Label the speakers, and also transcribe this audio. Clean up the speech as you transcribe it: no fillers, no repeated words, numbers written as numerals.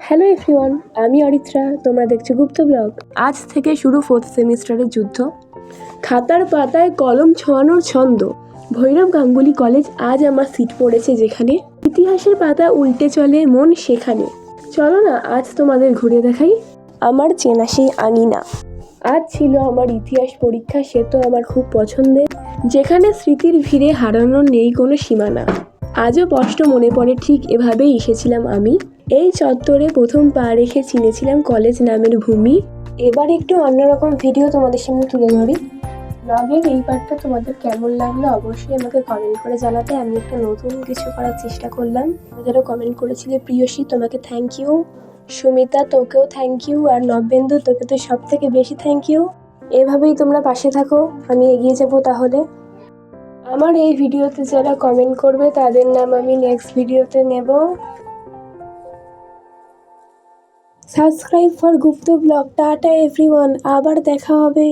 Speaker 1: Hello everyone, আমি অরিত্রা। তোমরা দেখছো গুপ্ত ব্লগ। আজ থেকে শুরু 4th সেমিস্টারের যুদ্ধ। খাতার পাতায় কলম ছোঁয়ানোর ছন্দ। ভৈরব গাঙ্গুলি কলেজ আজ আমার সিট পড়েছে যেখানে। ইতিহাসের পাতা উল্টে চলে মন সেখানে। চলো না আজ তোমাদের ঘুরে দেখাই আমার চেনা সেই আঙিনা। আজ ছিল আমার ইতিহাস পরীক্ষা, সে তো আমার খুব পছন্দের, যেখানে স্মৃতির ভিড়ে হারানোর নেই কোনো সীমানা। আজও স্পষ্ট মনে পড়ে ঠিক এভাবেই এসেছিলাম আমি। এই চত্বরে প্রথম পা রেখে চিনেছিলাম কলেজ নামের ভূমি। এবার একটু অন্যরকম ভিডিও তোমাদের সামনে তুলে ধরি। ব্লগের এই পার্টটা তোমাদের কেমন লাগলো অবশ্যই আমাকে কমেন্ট করে জানাতে। আমি একটা নতুন কিছু করার চেষ্টা করলাম। যারা কমেন্ট করেছিলে, প্রিয়সী তোমাকে থ্যাংক ইউ, সুমিতা তোকেও থ্যাংক ইউ, আর নবেন্দু তোকে তো সব থেকে বেশি থ্যাংক ইউ। এভাবেই তোমরা পাশে থাকো, আমি এগিয়ে যাবো তাহলে। আমার এই ভিডিওতে যারা কমেন্ট করবে তাদের নাম আমি নেক্সট ভিডিওতে নেব। Subscribe for Gupta blog. Tata everyone, আবার দেখা হবে।